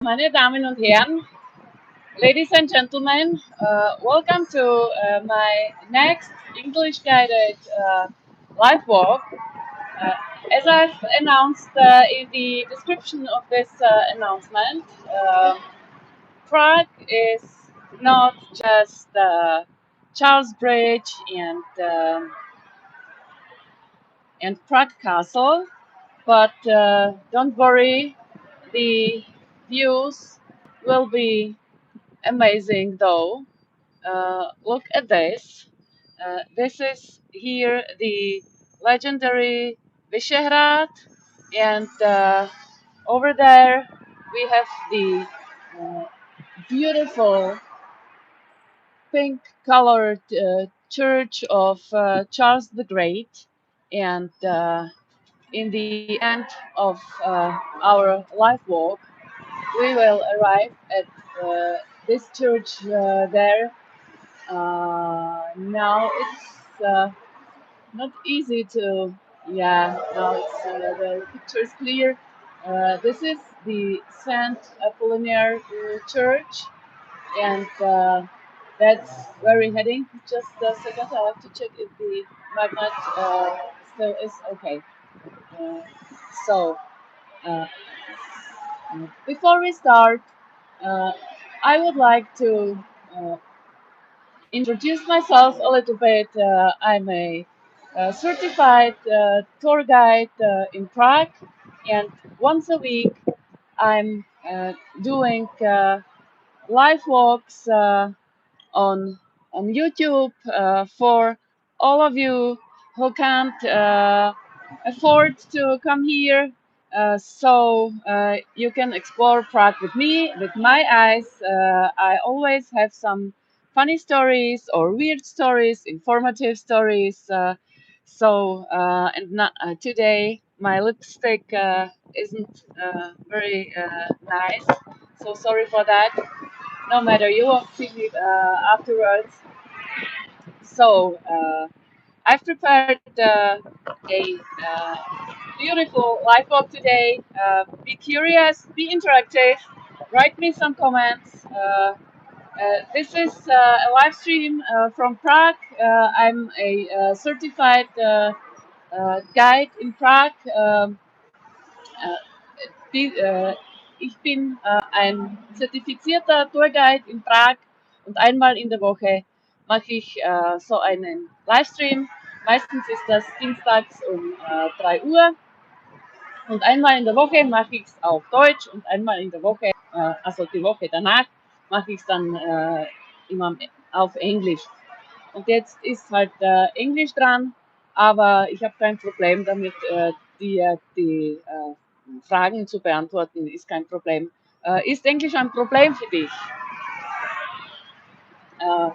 Meine Damen und Herren, ladies and gentlemen, welcome to my next English guided live walk. Uh, as I've announced in the description of this announcement, Prague is not just Charles Bridge and Prague Castle, but don't worry, the views will be amazing though. Look at this. This is here the legendary Vyšehrad, and over there we have the uh, beautiful pink colored church of Charles the Great. And in the end of our life walk, we will arrive at this church there. Now it's not easy to, yeah, now it's the picture is clear. This is the Saint Apollinaire Church, and that's where we're heading. Just a second, I have to check if the magnet still is okay. Uh, so, uh, before we start, uh, I would like to uh, introduce myself a little bit. I'm a, certified tour guide in Prague, and once a week I'm doing live walks on YouTube for all of you who can't afford to come here. So you can explore Prague with me, with my eyes. I always have some funny stories or weird stories, informative stories. And today my lipstick isn't very nice, so sorry for that. No matter, you will see it afterwards. So I've prepared a beautiful live blog today. Be curious, be interactive, write me some comments. This is a live stream from Prague. I'm a certified guide in Prague. Ich bin ein zertifizierter Tourguide in Prag und einmal in der Woche mache ich so einen Livestream. Meistens ist das dienstags um 3 Uhr und einmal in der Woche mache ich es auf Deutsch und einmal in der Woche, also die Woche danach, mache ich es dann immer auf Englisch. Und jetzt ist halt Englisch dran, aber ich habe kein Problem damit, die Fragen zu beantworten, ist kein Problem. Ist Englisch ein Problem für dich? Uh,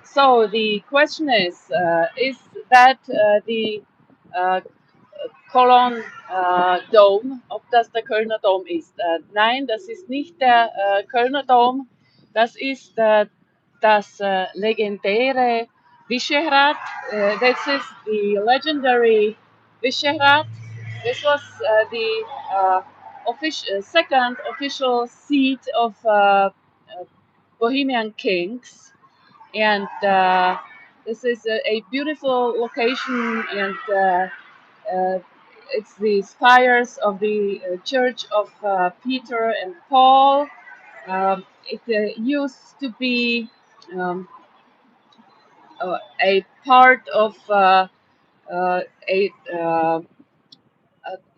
so the question is that the uh, Cologne Dome, ob das der Kölner Dom ist? Nein, das ist nicht der Kölner Dom, das ist das legendäre Vyšehrad. This is the legendary Vyšehrad. This was the second official seat of Bohemian kings, and this is a beautiful location, and it's the spires of the Church of Peter and Paul. It used to be um, a part of a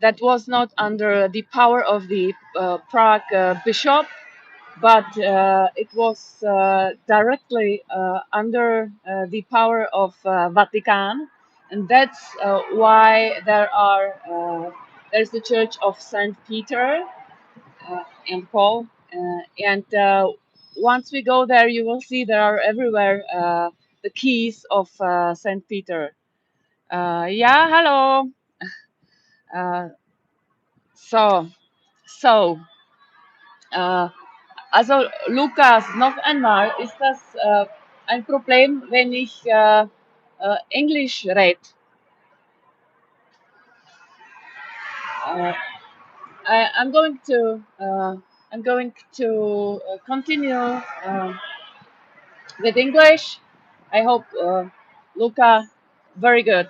that was not under the power of the Prague bishop, but it was directly under the power of Vatican, and that's why there's the Church of Saint Peter and Paul, and once we go there, you will see there are everywhere the keys of Saint Peter. Ja, hallo. Uh, so, so. Also Lukas, noch einmal, ist das ein Problem, wenn ich Englisch rede? I'm going to I'm going to continue with English. I hope Luca, very good,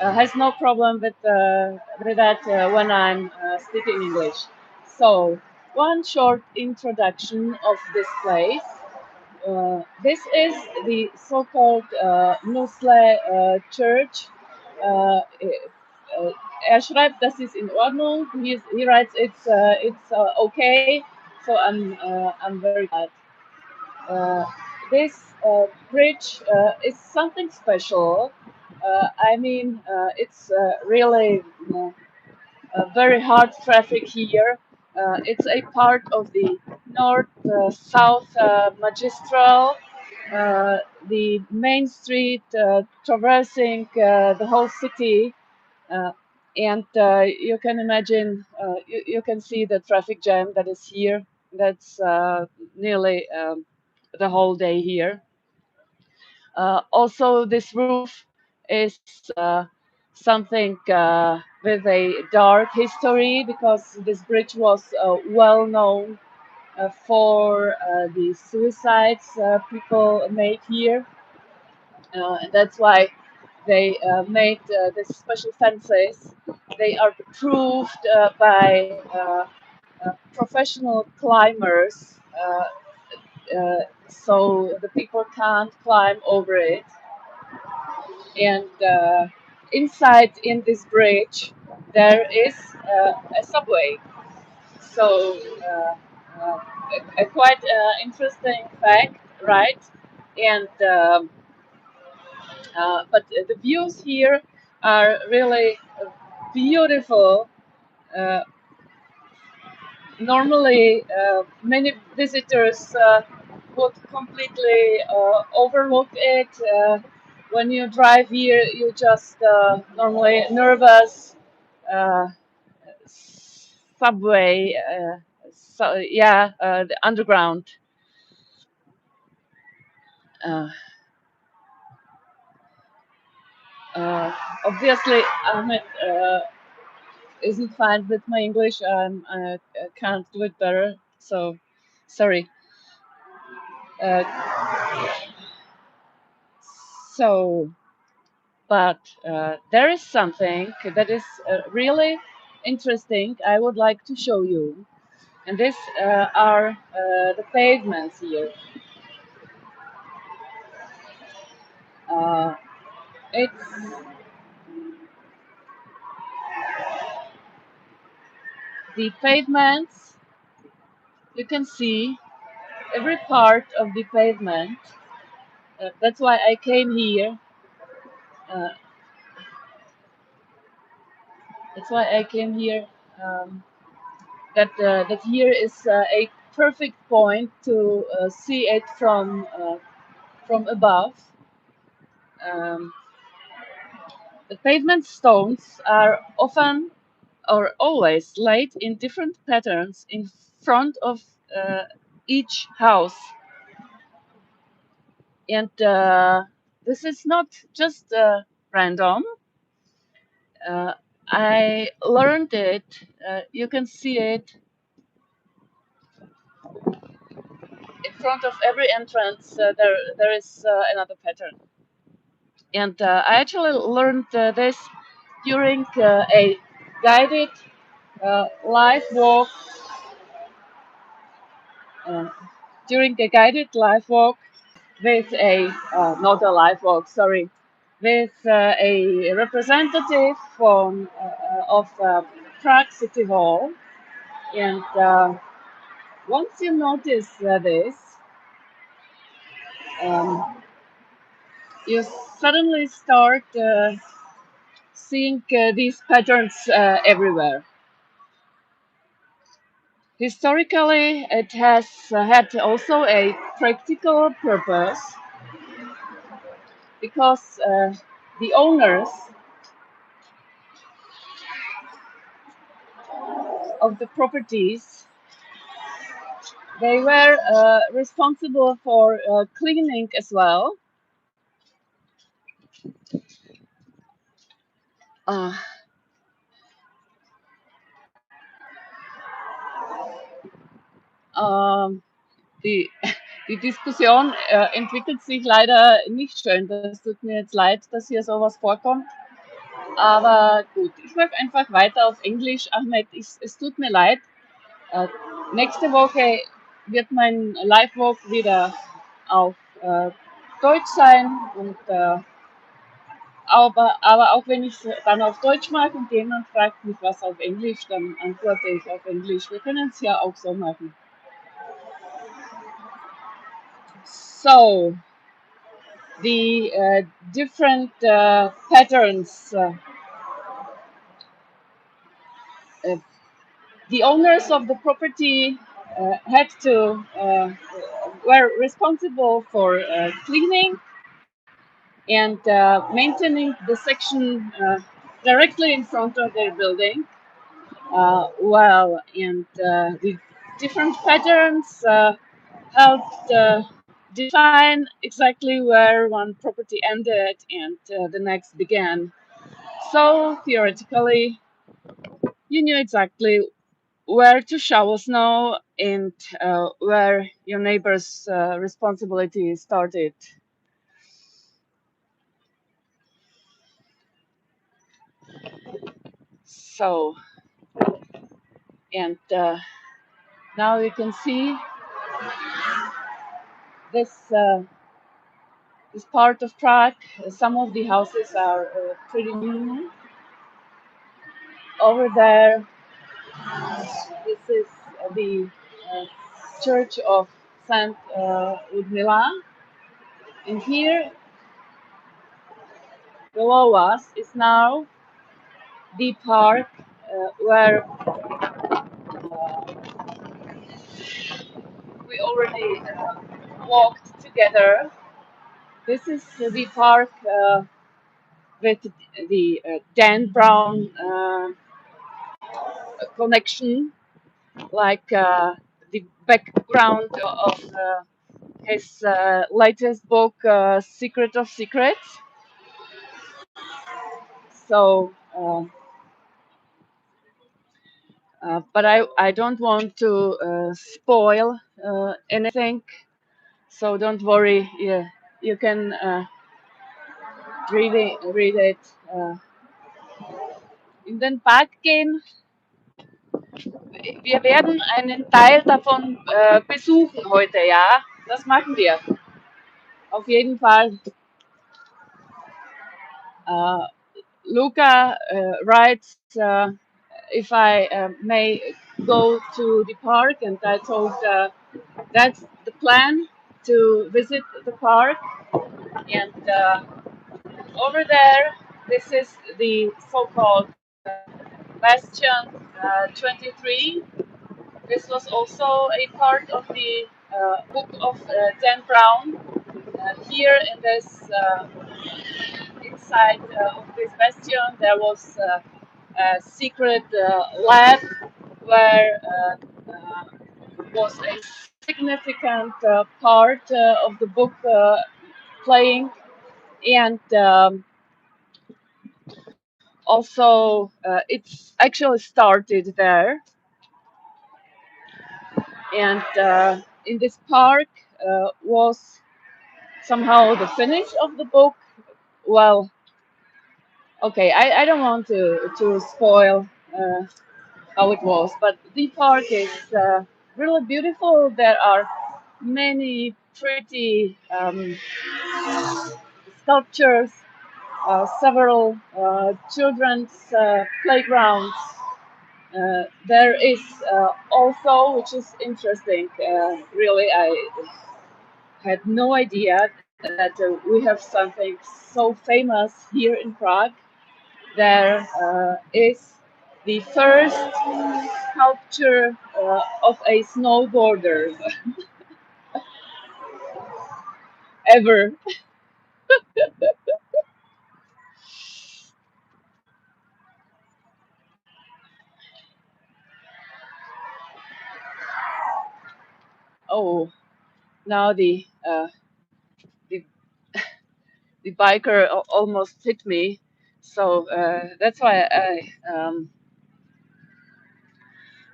has no problem with that when I'm speaking English. So, one short introduction of this place. This is the so-called Nusle Church. Er schreibt, das ist in Ordnung. He writes, it's okay. So I'm very glad. Uh, this bridge is something special. I mean, it's really very hard traffic here. It's a part of the north-south magistral, the main street traversing the whole city. Uh, and you can imagine, you can see the traffic jam that is here. That's nearly the whole day here. Also, this roof is something with a dark history because this bridge was well known for the suicides people made here. And that's why they made these special fences. They are proved by professional climbers, so the people can't climb over it. And inside in this bridge, there is a subway. So a quite interesting fact, right? And but the views here are really beautiful. Uh, Normally, many visitors would completely overlook it. When you drive here, you just normally nervous uh, subway. The underground. Uh, Obviously, Ahmed isn't fine with my English. I can't do it better. So, sorry. Uh, so. But there is something that is really interesting I would like to show you. And this are the pavements here. Uh, it's the pavements, you can see every part of the pavement. That's why I came here. Uh, that's why I came here. Um, that here is a perfect point to see it from above. Um, The pavement stones are often or always laid in different patterns in front of uh, each house. And this is not just random. Uh, I learned it. You can see it in front of every entrance. There is another pattern. And I actually learned this during a guided live walk uh, during a guided live walk with a not a live walk, sorry, with a representative from of Prague City Hall, and once you notice this, um, you suddenly start seeing these patterns everywhere. Historically, it has had also a practical purpose because the owners of the properties, they were responsible for cleaning as well. Uh, Ähm, die, die Diskussion entwickelt sich leider nicht schön. Das tut mir jetzt leid, dass hier sowas vorkommt. Aber gut, ich mache einfach weiter auf Englisch. Ahmed, es tut mir leid. Äh, nächste Woche wird mein Live-Vlog wieder auf äh, Deutsch sein. Aber auch wenn ich es dann auf Deutsch mache und jemand fragt mich was auf Englisch, dann antworte ich auf Englisch. Wir können es ja auch so machen. So, the different patterns. Uh, the owners of the property had to were responsible for cleaning and maintaining the section directly in front of their building. Well, and the different patterns helped define exactly where one property ended and the next began. So theoretically, you knew exactly where to shovel snow and where your neighbor's responsibility started. So, and now you can see this this part of Prague. Some of the houses are pretty new. Over there, this is the uh, church of Saint Udmila. And here below us is now the park where we already walked together. This is the park with the Dan Brown connection, like the background of his latest book, Secret of Secrets. So, but I don't want to spoil anything. So don't worry. Yeah, you can read it in den Park gehen. Wir werden einen Teil davon besuchen heute, ja. Das machen wir. Auf jeden Fall. Uh, Luca writes, if I may go to the park, and I told that's the plan to visit the park. And over there, this is the so-called Bastion 23. This was also a part of the book of Dan Brown. Here in this inside of this bastion, there was a secret lab where was a significant part of the book playing, and also it's actually started there. And in this park was somehow the finish of the book. Well, okay, I don't want to spoil how it was, but the park is really beautiful. There are many pretty sculptures, several children's playgrounds. There is also, which is interesting, really, I had no idea that we have something so famous here in Prague. There is the first sculpture of a snowboarder ever. Oh, now the, the biker almost hit me, so that's why I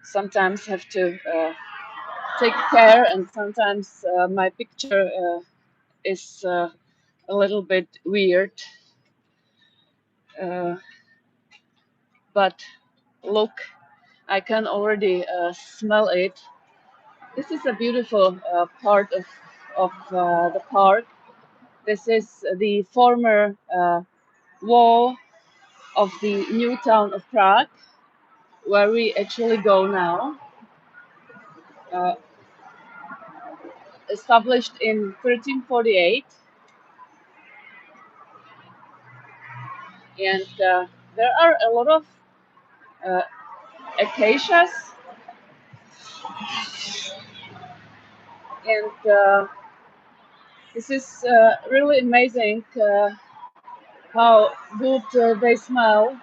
sometimes have to take care, and sometimes my picture is a little bit weird. Uh, but look, I can already smell it. This is a beautiful part of the park. This is the former wall of the new town of Prague, where we actually go now. Uh, Established in 1348, and there are a lot of uh, acacias, and this is really amazing how good they smell.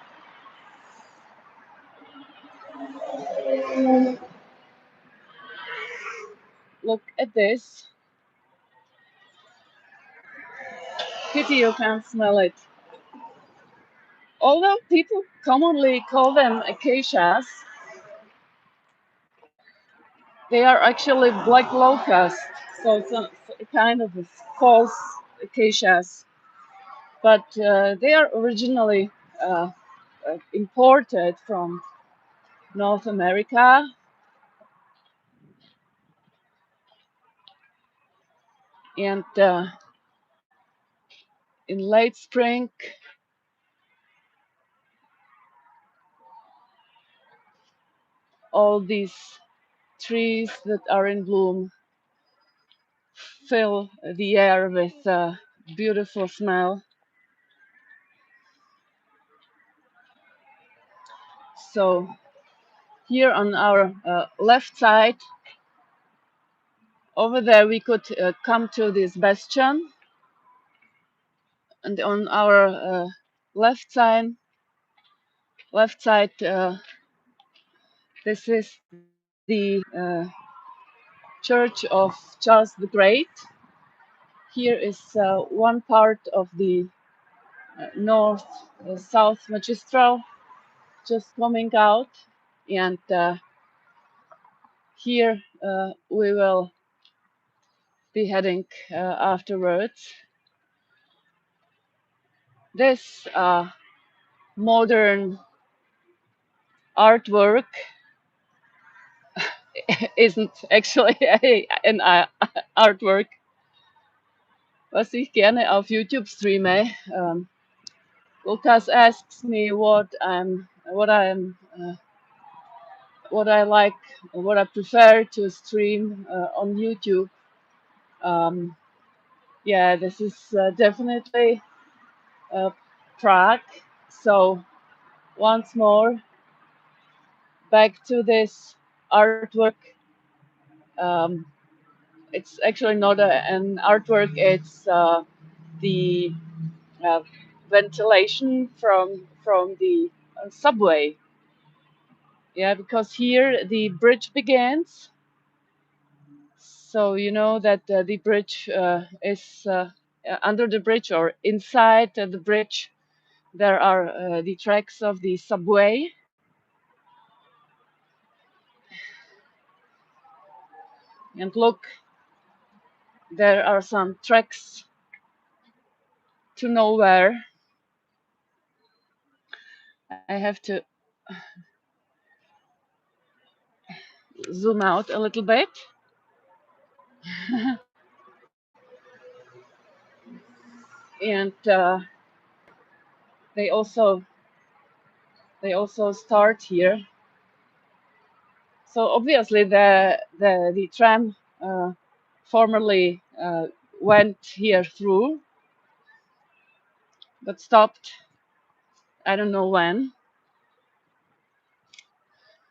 Look at this. Pity you can't smell it. Although people commonly call them acacias, they are actually black locusts, so it's a kind of a false acacias. But they are originally imported from North America, and in late spring, all these trees that are in bloom fill the air with beautiful smell. So here on our left side, over there we could come to this bastion, and on our left side, this is the Church of Charles the Great. Here is one part of the north south magistral just coming out, and here we will be heading afterwards. This modern artwork isn't actually an artwork, was ich gerne auf YouTube streame. Lukas asks me what I like, what I prefer to stream on YouTube. Um, yeah, this is definitely uh, Prague. So once more, back to this artwork. Um, it's actually not an artwork. It's the uh, ventilation from the subway. Yeah, because here the bridge begins. So you know that the bridge is under the bridge or inside the bridge. There are the tracks of the subway, and look, there are some tracks to nowhere. I have to zoom out a little bit, and they also they also start here. So obviously the tram formerly went here through, but stopped. I don't know when,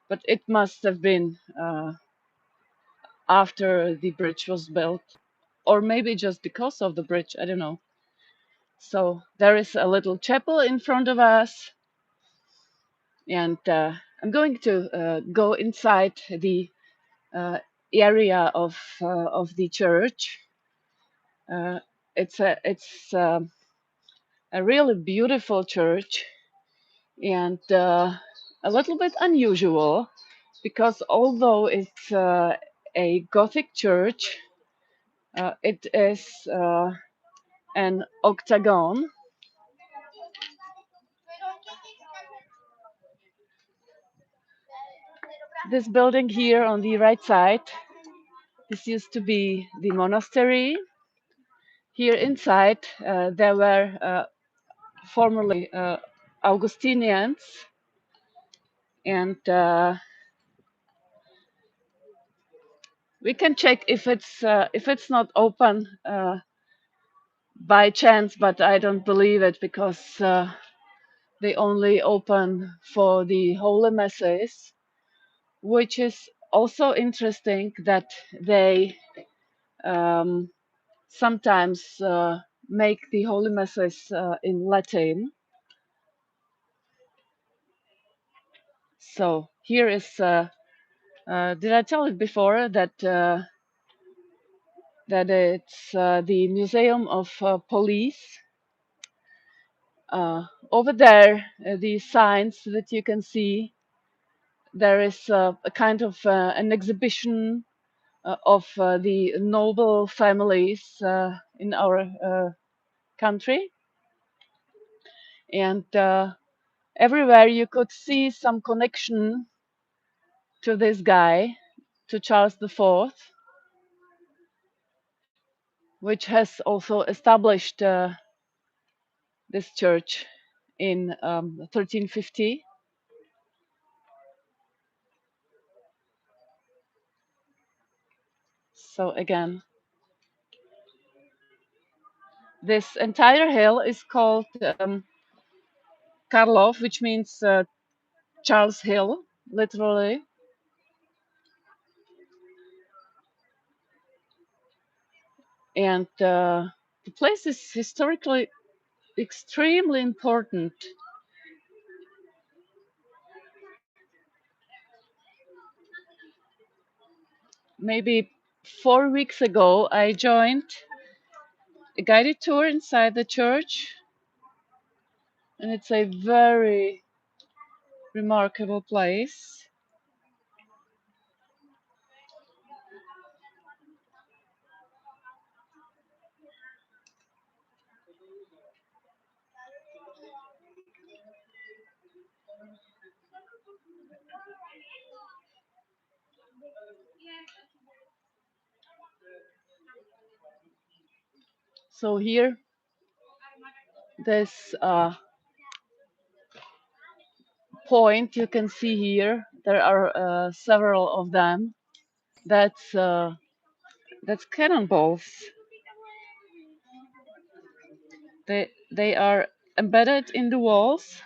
but it must have been after the bridge was built, or maybe just because of the bridge. I don't know. So there is a little chapel in front of us, and I'm going to go inside the uh, area of the church. Uh, it's a really beautiful church, and a little bit unusual because although it's a Gothic church. It is an octagon. This building here on the right side, this used to be the monastery. Here inside, there were formerly Augustinians, and we can check if it's not open by chance, but I don't believe it because they only open for the holy masses, which is also interesting that they um, sometimes make the holy masses in Latin. So here is. Did I tell it before that it's the Museum of Police? Over there, the signs that you can see, there is a kind of an exhibition of the noble families in our country. And everywhere you could see some connection to this guy, to Charles IV, which has also established this church in 1350. So again, this entire hill is called Karlov, which means Charles Hill, literally. And the place is historically extremely important. Maybe 4 weeks ago, I joined a guided tour inside the church, and it's a very remarkable place. So here, this point you can see here, there are several of them. That's cannonballs. They are embedded in the walls,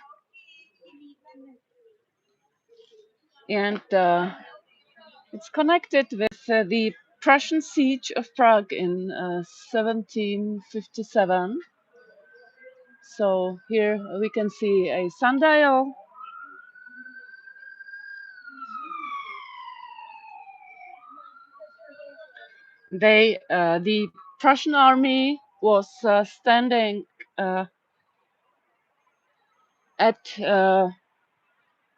and it's connected with the Prussian siege of Prague in 1757. So here we can see a sundial. The Prussian army was standing at the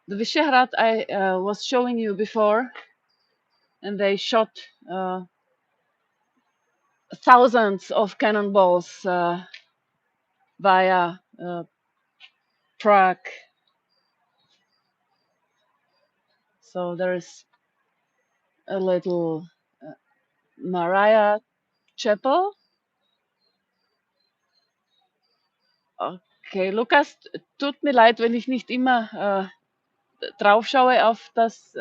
Vyšehrad I was showing you before, and they shot thousands of cannonballs via Prague. So there is a little Maria Chapel. Okay, Lukas, tut mir leid, wenn ich nicht immer drauf schaue auf das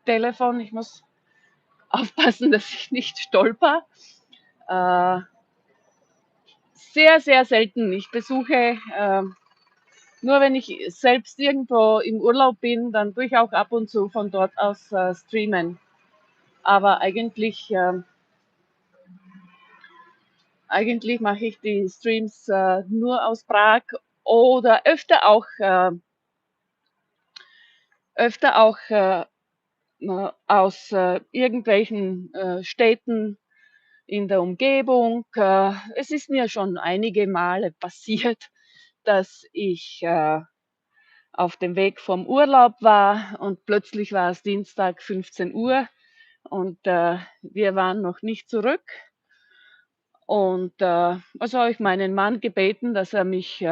Telefon. Ich muss aufpassen, dass ich nicht stolper. Sehr, sehr selten. Ich besuche nur, wenn ich selbst irgendwo im Urlaub bin, dann tue ich auch ab und zu von dort aus streamen. Aber eigentlich mache ich die Streams nur aus Prag oder öfter auch aus irgendwelchen Städten in der Umgebung. Es ist mir schon einige Male passiert, dass ich auf dem Weg vom Urlaub war und plötzlich war es Dienstag 15 Uhr und wir waren noch nicht zurück. Und also habe ich meinen Mann gebeten, dass er mich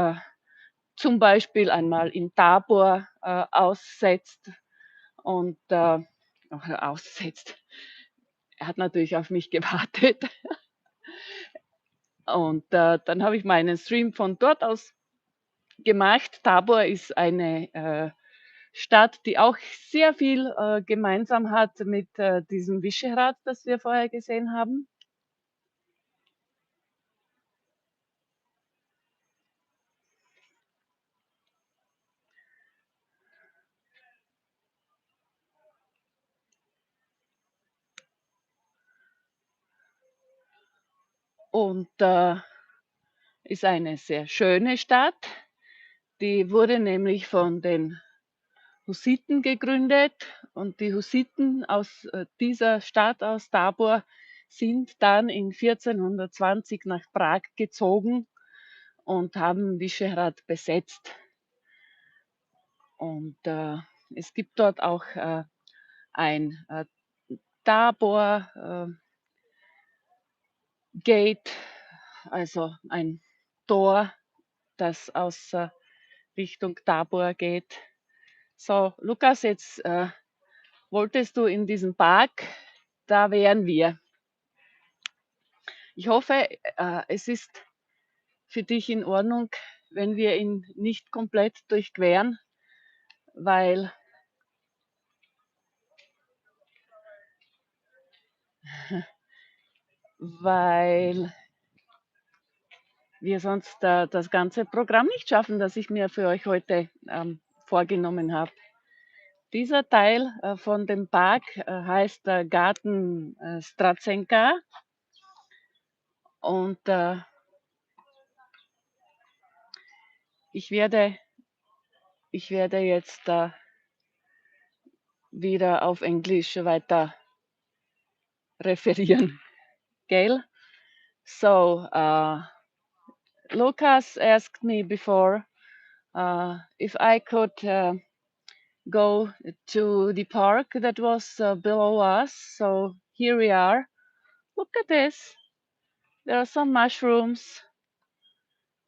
zum Beispiel einmal in Tabor aussetzt und aussetzt. Er hat natürlich auf mich gewartet. Und dann habe ich meinen Stream von dort aus gemacht. Tabor ist eine Stadt, die auch sehr viel gemeinsam hat mit diesem Visegrad, das wir vorher gesehen haben. Und ist eine sehr schöne Stadt. Die wurde nämlich von den Hussiten gegründet und die Hussiten aus dieser Stadt, aus Tabor, sind dann in 1420 nach Prag gezogen und haben Visegrad besetzt. Und es gibt dort auch ein Tabor Gate, also ein Tor, das aus Richtung Tabor geht. So, Lukas, jetzt wolltest du in diesen Park, da wären wir. Ich hoffe, es ist für dich in Ordnung, wenn wir ihn nicht komplett durchqueren, weil, weil wir sonst das ganze Programm nicht schaffen, das ich mir für euch heute vorgenommen habe. Dieser Teil von dem Park heißt Garten Strazenka und ich werde, ich werde jetzt wieder auf Englisch weiter referieren, gell? So, Lucas asked me before if I could go to the park that was below us. So here we are. Look at this. There are some mushrooms.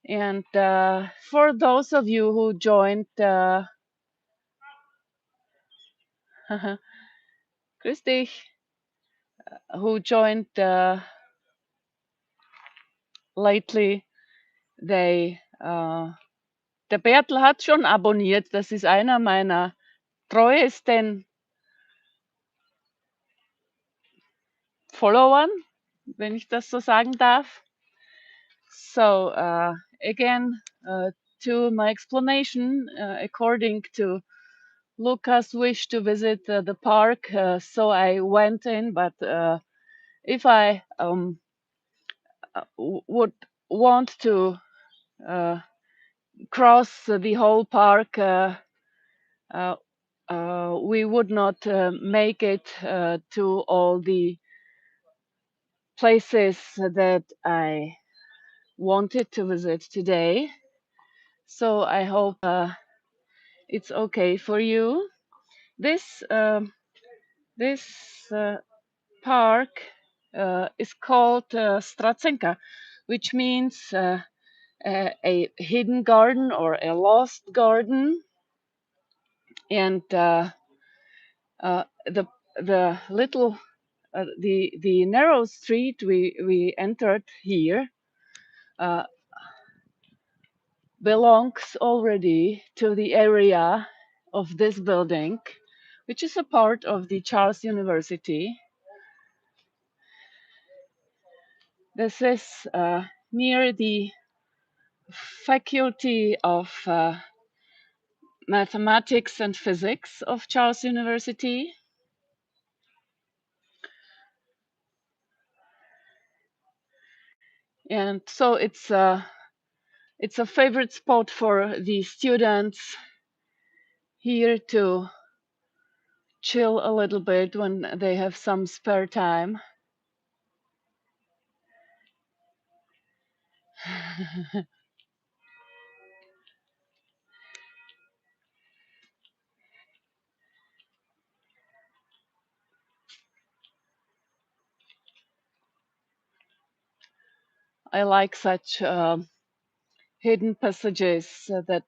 And for those of you who joined, grüß dich, who joined lately, they, der Bertel hat schon abonniert. Das ist einer meiner treuesten Followern, wenn ich das so sagen darf. So again, to my explanation, according to Lucas' wish to visit the park, so I went in. But if I would want to cross the whole park, we would not make it to all the places that I wanted to visit today. So I hope it's okay for you. This this park is called Stracenka, which means a hidden garden or a lost garden, and the little the narrow street we entered here belongs already to the area of this building, which is a part of the Charles University. This is near the Faculty of Mathematics and Physics of Charles University. And so it's a favorite spot for the students here to chill a little bit when they have some spare time. I like such hidden passages that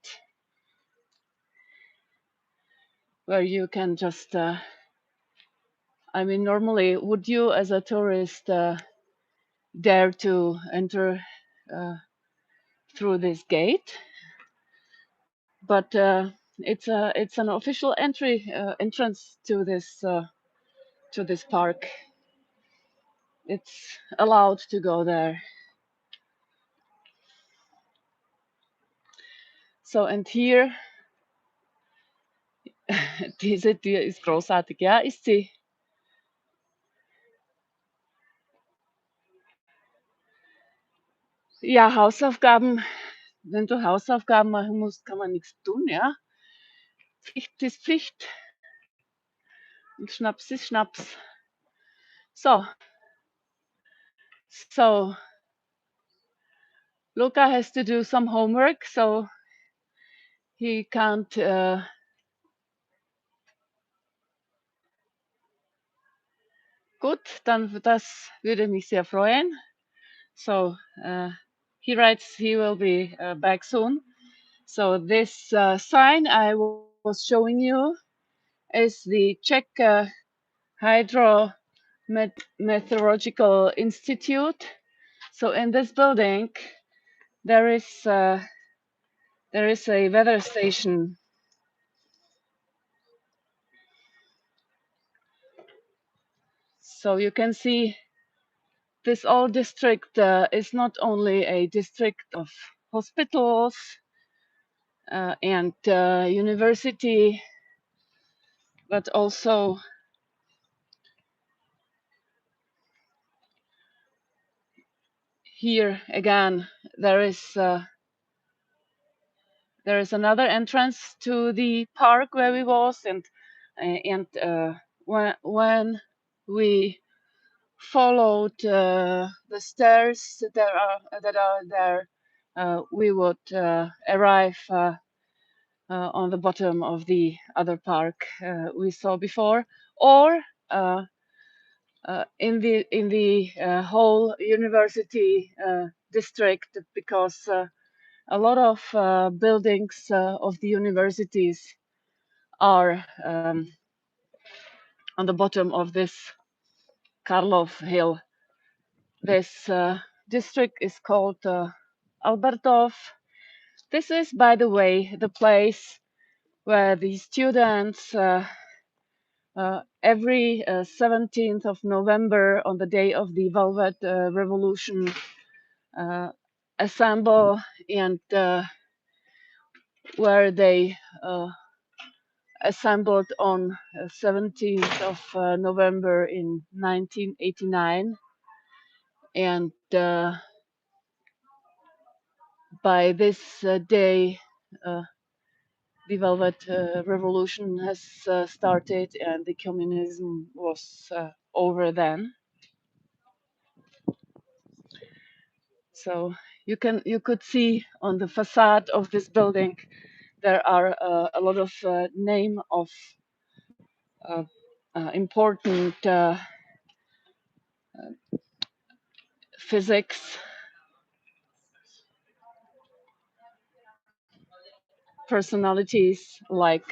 where you can just. I mean, normally, would you, as a tourist, dare to enter uh, through this gate? But it's an official entrance to this park. It's allowed to go there. So and here, diese Tür ist großartig. Ja, ist sie. Ja, Hausaufgaben. Wenn du Hausaufgaben machen musst, kann man nichts tun, ja. Pflicht ist Pflicht und Schnaps ist Schnaps. So, so Luca has to do some homework, so he can't. Gut, dann das würde mich sehr freuen. So he writes he will be back soon. So this sign I was showing you is the Czech Hydrometeorological Institute. So in this building there is a weather station. So you can see this old district is not only a district of hospitals and university, but also here again there is another entrance to the park where we was, and when we followed the stairs that are there, we would arrive on the bottom of the other park we saw before, or in the whole university district, because a lot of buildings of the universities are on the bottom of this Karlov hill. This district is called Albertov. This is, by the way, the place where the students every 17th of November, on the day of the Velvet Revolution, uh, assemble, and where they assembled on 17th of November in 1989. And by this day, uh, the Velvet Revolution has started, and the communism was over then. So you could see on the facade of this building there are a lot of name of uh, important physics personalities, like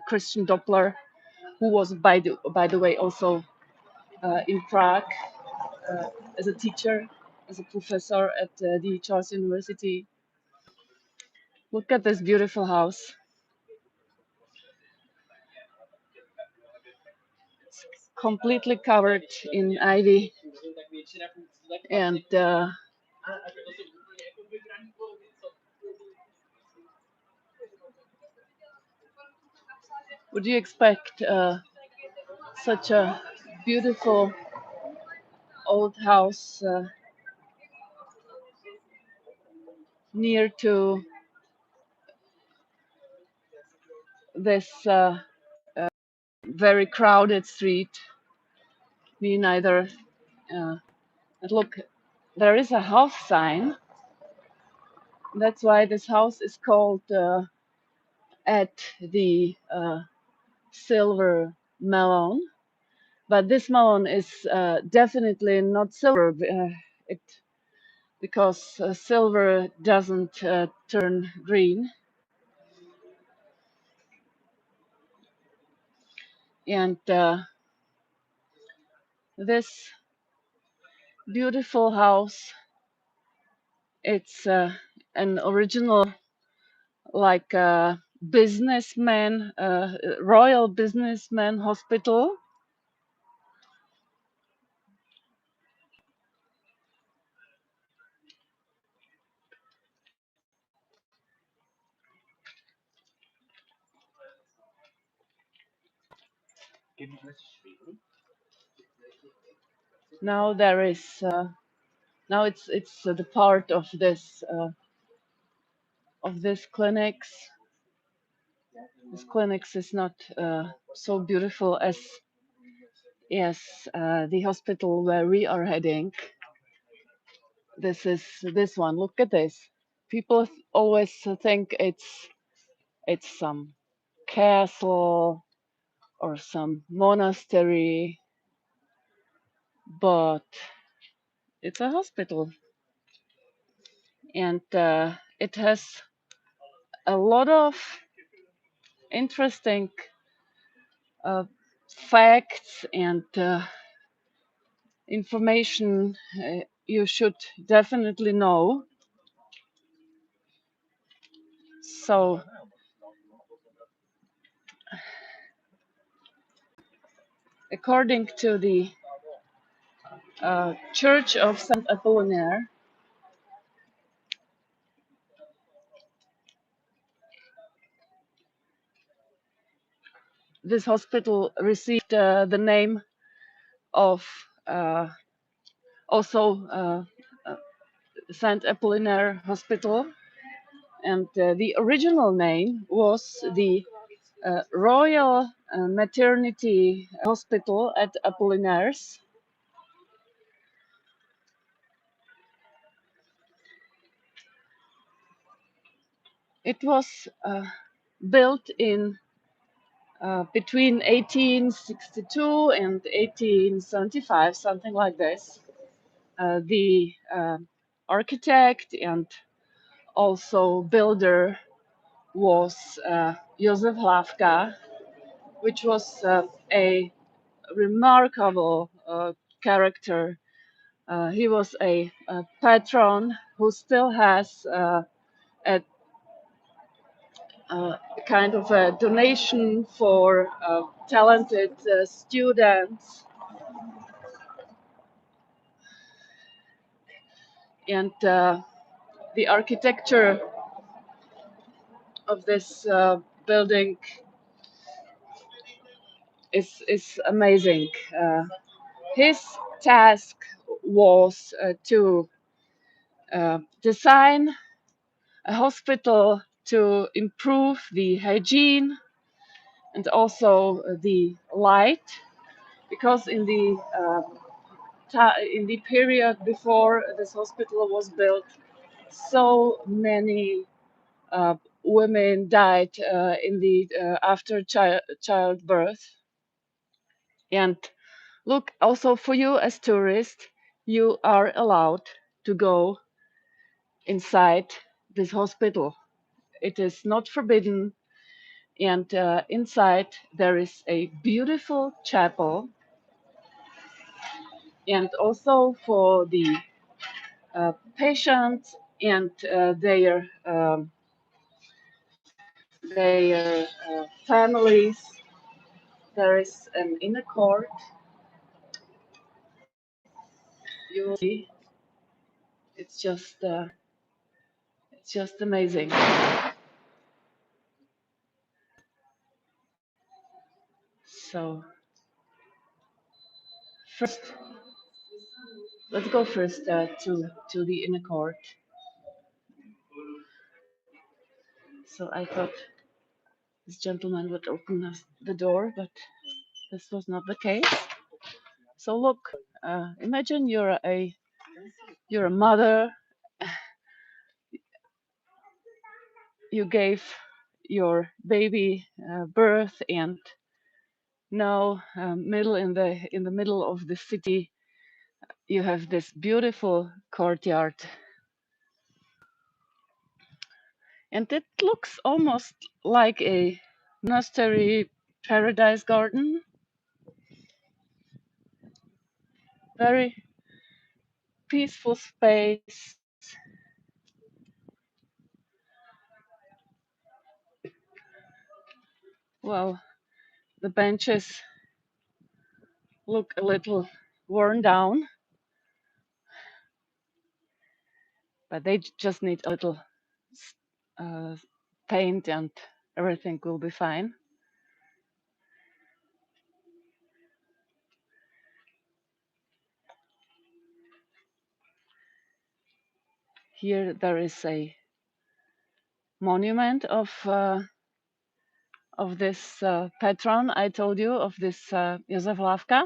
Christian Doppler, who was by the way also in Prague uh, as a teacher, as a professor at the Charles University. Look at this beautiful house. It's completely covered in ivy, and would you expect such a beautiful old house near to this very crowded street? Me neither. And look, there is a house sign. That's why this house is called at the silver melon. But this melon is definitely not silver. It because silver doesn't turn green. And this beautiful house, it's an original, like businessman, royal businessman hospital. Now there is now it's the part of this clinics. This clinics is not so beautiful as the hospital where we are heading. This is this one. Look at this. People always think it's some castle or some monastery, but it's a hospital, and it has a lot of interesting uh, facts and information you should definitely know. So, according to the Church of Saint Apollinaire, this hospital received the name of uh, also Saint Apollinaire Hospital, and the original name was the Royal Maternity Hospital at Apollinaires. It was built in between 1862 and 1875, something like this. The architect and also builder was Josef Hlavka, which was a remarkable character. He was a patron who still has a, a kind of a donation for talented students. And the architecture of this building is amazing. His task was to design a hospital to improve the hygiene and also the light, because in the period before this hospital was built, so many uh, women died in the after childbirth. And look, also for you as tourists, you are allowed to go inside this hospital. It is not forbidden, and inside there is a beautiful chapel, and also for the patients and their families, there is an inner court. You see, it's just uh, it's just amazing. So first, let's go first to the inner court. So I thought this gentleman would open us the door, but this was not the case. So look, imagine you're a mother. You gave your baby birth, and now middle in the middle of the city, you have this beautiful courtyard And it looks almost like a monastery paradise garden. Very peaceful space. Well, the benches look a little worn down, but they just need a little uh, paint and everything will be fine. Here there is a monument of this patron I told you, of this Josef Lavka.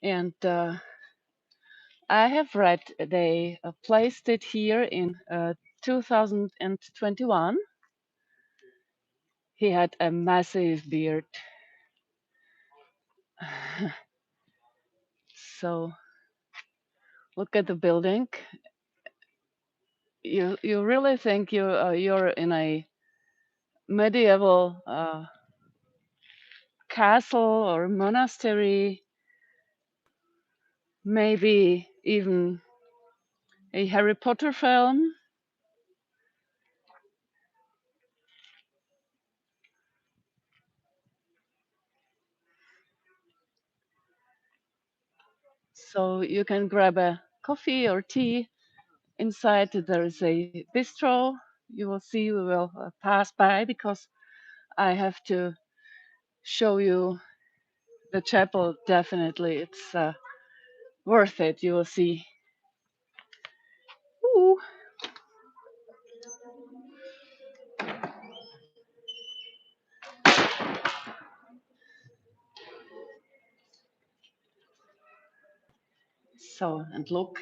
And I have read they placed it here in 2021. He had a massive beard. So look at the building. You really think you're in a medieval castle or monastery, maybe even a Harry Potter film. So you can grab a coffee or tea. Inside there is a bistro. You will see we will pass by because I have to show you the chapel. Definitely, it's worth it. You will see. Ooh. So, and look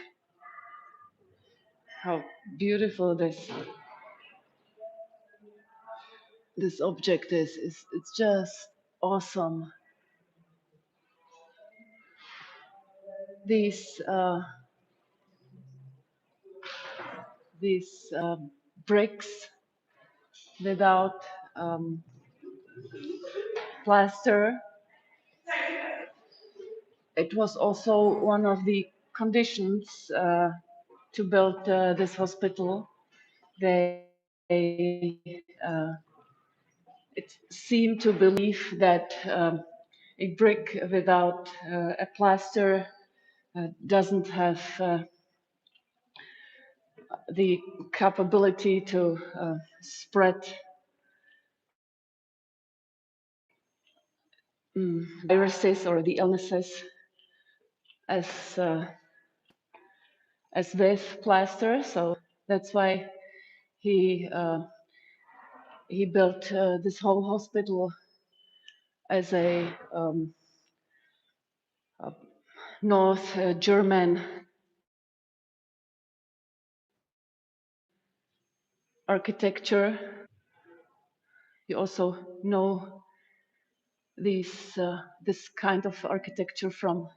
how beautiful this object is. It's just awesome. These these bricks without um, plaster. It was also one of the conditions to build this hospital. They it seemed to believe that a brick without a plaster doesn't have the capability to spread viruses or the illnesses as uh, as with plaster. So that's why he he built this whole hospital as a North German architecture. You also know this kind of architecture from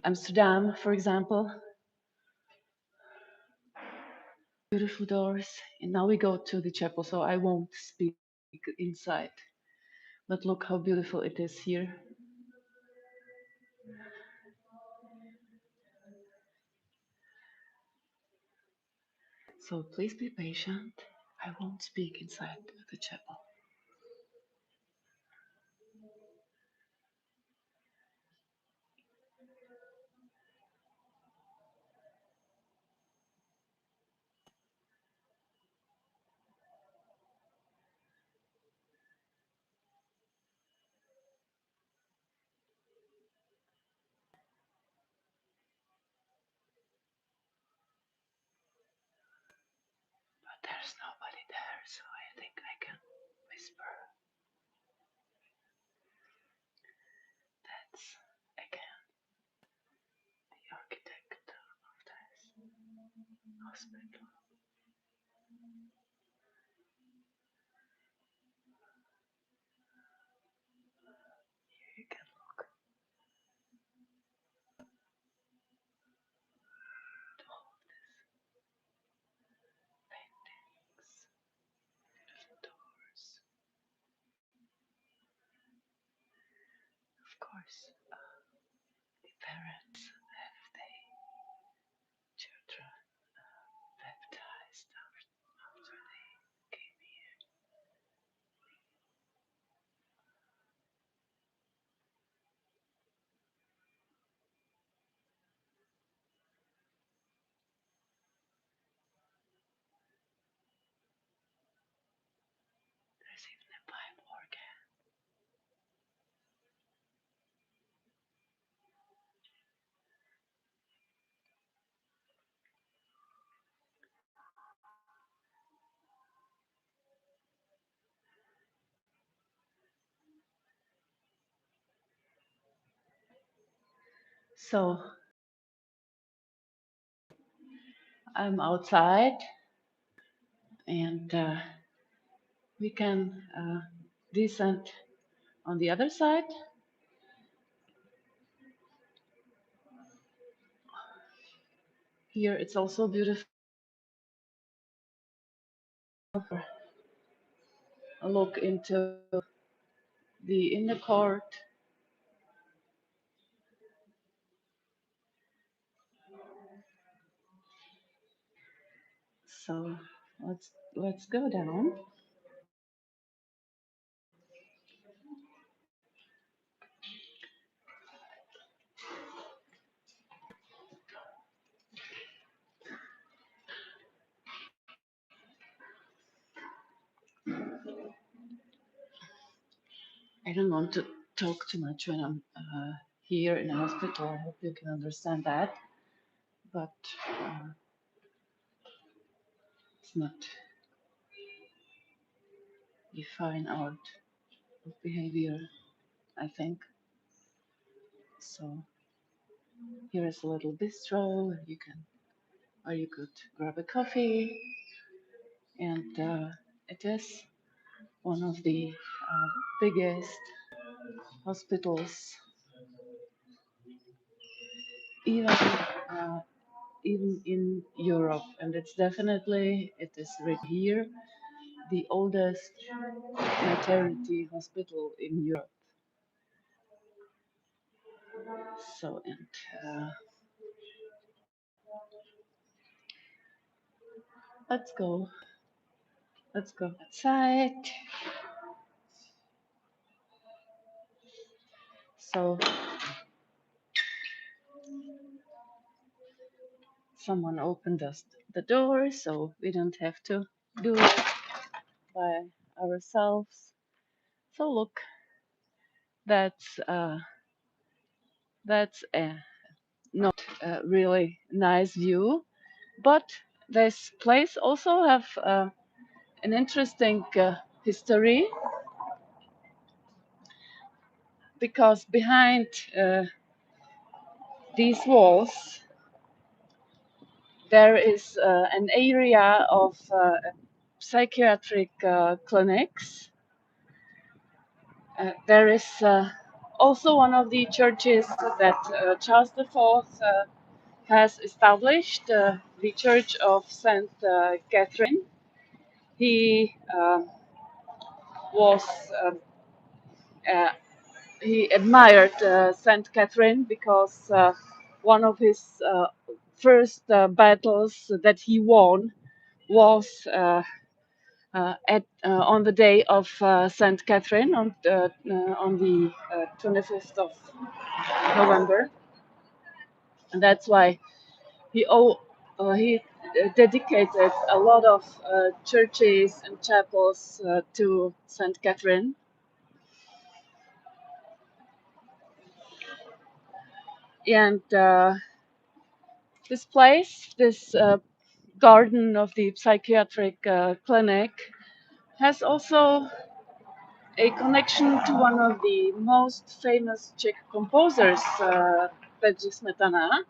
Amsterdam, for example. Beautiful doors. And now we go to the chapel, so I won't speak inside. But look how beautiful it is here. So please be patient. I won't speak inside the chapel. But there's nobody there, so I think I can whisper. That's again the architect of this hospital. Here you can look. course, the parents have their children baptized after they came here. There's even a pipe organ. So I'm outside, and we can descend on the other side. Here it's also beautiful. A look into the inner court. So let's go down. I don't want to talk too much when I'm here in a hospital. I hope you can understand that. But it's not the fine art of behavior, I think. So here is a little bistro where you could grab a coffee, and it is one of the biggest hospitals, even even in Europe, and it is written here, the oldest maternity hospital in Europe. So, and let's go, let's go outside. So, someone opened us the door, so we don't have to do it by ourselves. So, look, that's uh, that's not a really nice view, but this place also have an interesting history, because behind these walls there is an area of psychiatric clinics. There is also one of the churches that Charles IV has established, the Church of Saint Catherine. He was uh, he admired Saint Catherine because one of his first battles that he won was on the day of Saint Catherine, on the 25th of November, and that's why he dedicated a lot of churches and chapels to Saint Catherine. And this place, this garden of the psychiatric clinic, has also a connection to one of the most famous Czech composers, Bedřich Smetana.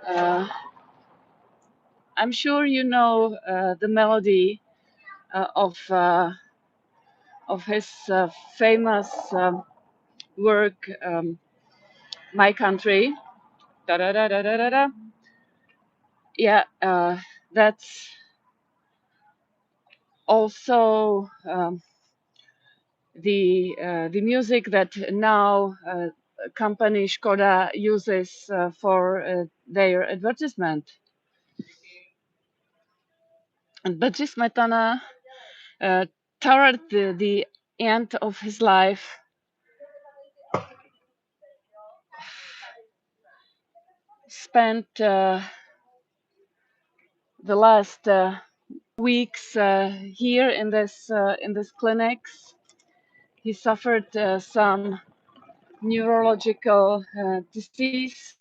Uh, I'm sure you know the melody of his famous work, "My Country." Da da da da da da da. Yeah, that's also the music that now company Skoda uses for their advertisement. And Badji Smetana, uh, toward the end of his life, spent the last weeks here in this clinics. He suffered some neurological disease,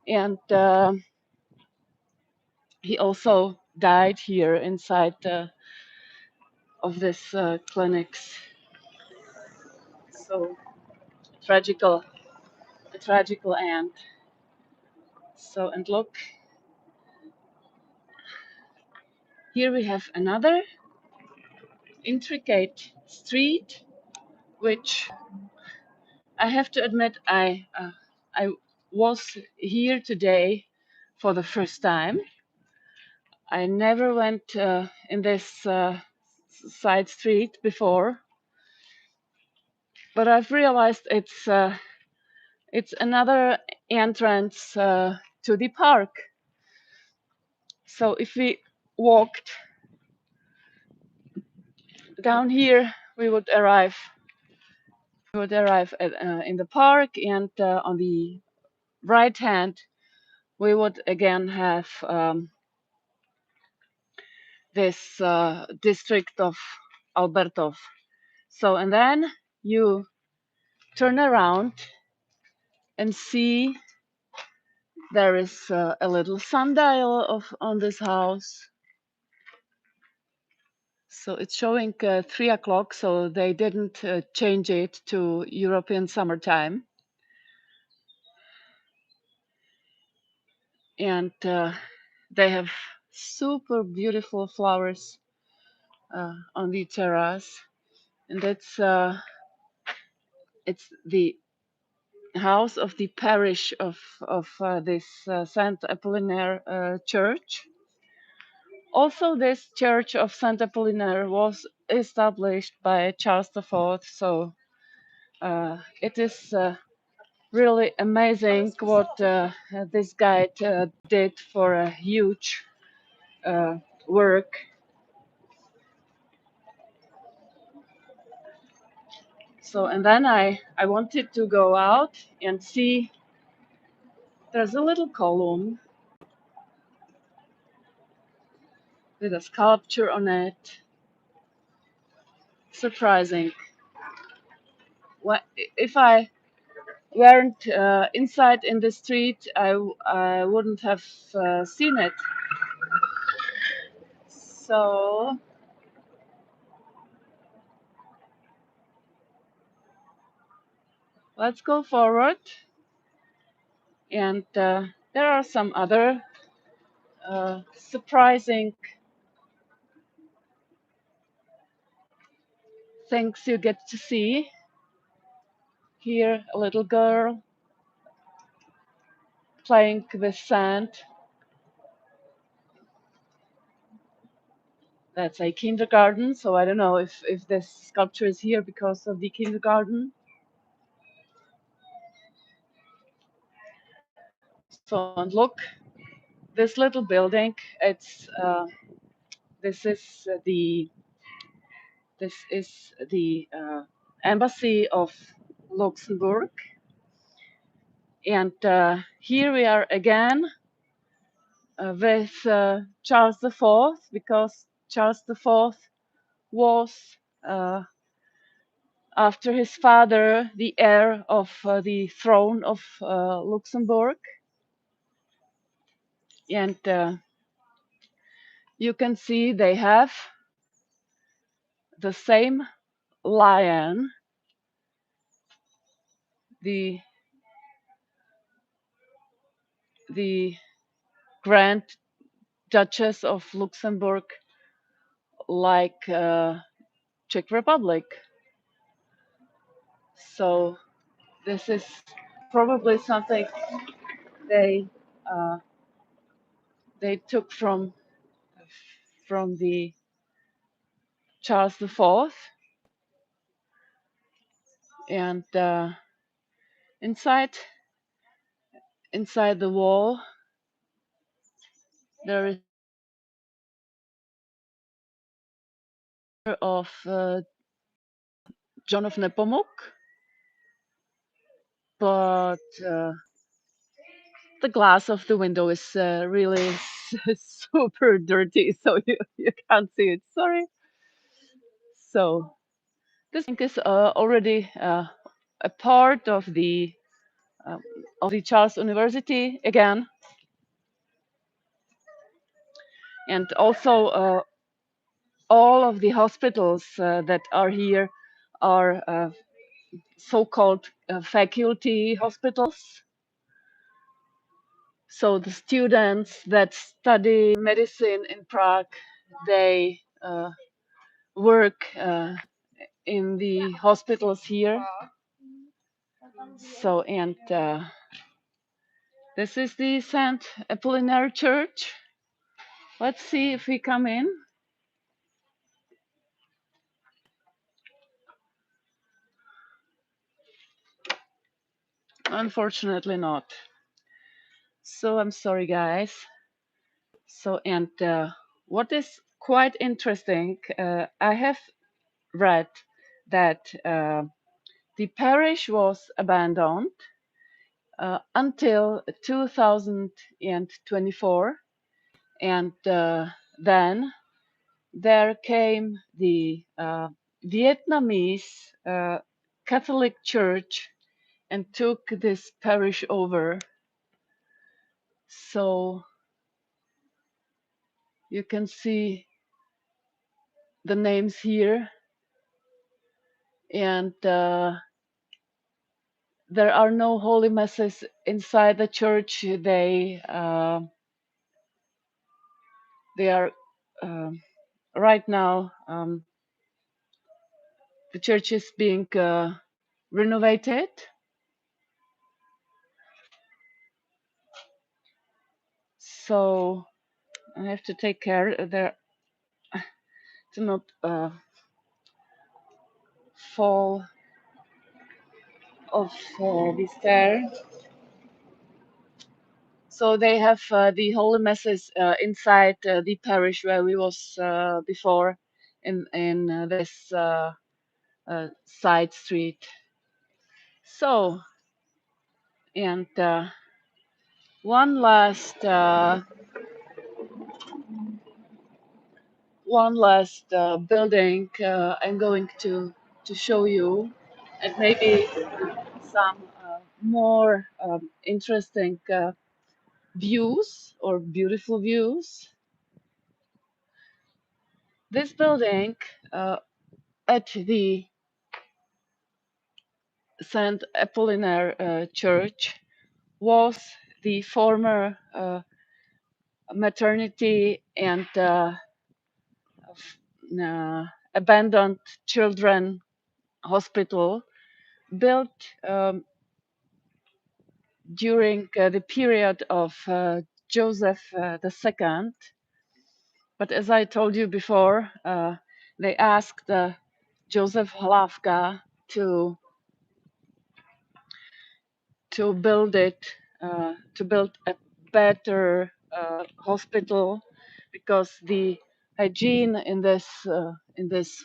and he also died here inside of this clinics. So tragical, a tragical end. So, and look, here we have another intricate street, which I have to admit I was here today for the first time. I never went in this side street before, but I've realized it's another entrance to the park. So if we walked down here, we would arrive at, in the park, and on the right hand we would again have this district of Albertov. So, and then you turn around and see there is a little sundial of on this house. So it's showing 3 o'clock, so they didn't change it to European summertime. And they have super beautiful flowers on the terrace, and it's the house of the parish of this Saint Apollinaire church. Also, this church of Saint Apollinaire was established by Charles IV, so it is really amazing what this guy did for a huge work. So, and then I wanted to go out and see. There's a little column with a sculpture on it. Surprising. What if I weren't inside in the street? I wouldn't have seen it. So let's go forward, and there are some other surprising things you get to see. Here, a little girl playing with sand. That's a kindergarten, so I don't know if this sculpture is here because of the kindergarten. So, and look, this little building. It's this is the embassy of Luxembourg, and here we are again with Charles IV, because Charles IV was, after his father, the heir of the throne of Luxembourg. And you can see they have the same lion, the the Grand Duchess of Luxembourg, like Czech Republic. So this is probably something they uh, they took from the Charles IV. and inside inside the wall there is a picture of John of Nepomuk, but the glass of the window is really super dirty, so you can't see it. Sorry. So this thing is already a part uh, of the Charles University again, and also all of the hospitals that are here are so-called faculty hospitals. So the students that study medicine in Prague, they work in the hospitals here. So and this is the Saint Apollinaire Church. Let's see if we come in. Unfortunately not. So I'm sorry, guys. So and what is quite interesting, I have read that the parish was abandoned until 2024, and then there came the Vietnamese Catholic Church and took this parish over. So you can see the names here, and there are no holy masses inside the church. They are right now. The church is being renovated. So I have to take care there to not fall off the stair. So they have the holy masses inside the parish where we was before, in this side street. So and one last building I'm going to show you, and maybe some more interesting views or beautiful views. This building at the Saint Apollinaire Church was the former maternity and abandoned children hospital, built during the period of Joseph II. But as I told you before, they asked Joseph Hlavka to build to build a better hospital, because the hygiene in this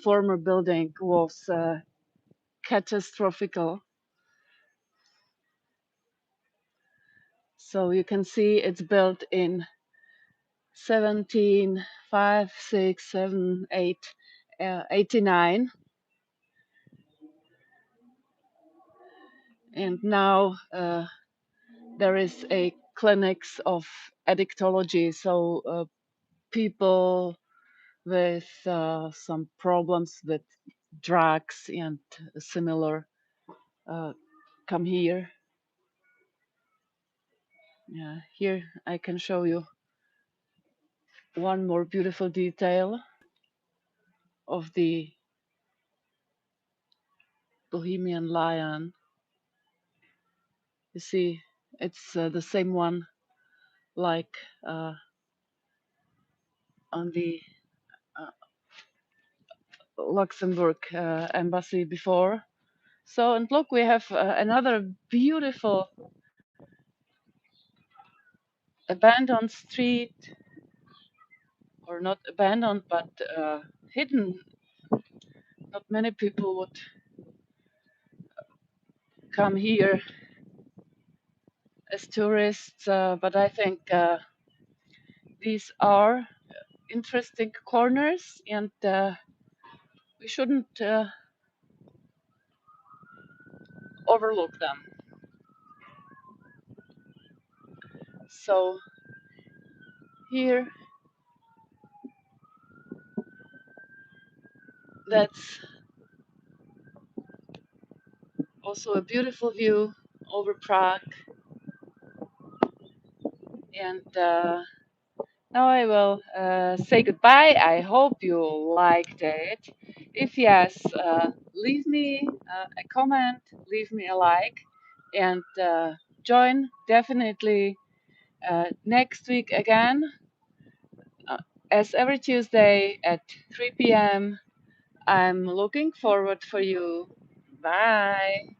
former building was catastrophical. So you can see it's built in 17, 5, 6, 7, 8, 89, and now there is a clinics of addictology. So people with some problems with drugs and similar uh, come here. Yeah, here I can show you one more beautiful detail of the Bohemian lion. You see, it's the same one like on the uh, Luxembourg embassy before. So, and look, we have another beautiful abandoned street, or not abandoned, but hidden. Not many people would come here as tourists, but I think these are interesting corners, and we shouldn't overlook them. So here, that's also a beautiful view over Prague, and now I will say goodbye. I hope you liked it. If yes, leave me a comment, leave me a like, and join definitely next week again, uh, as every Tuesday at 3 p.m. I'm looking forward for you. Bye.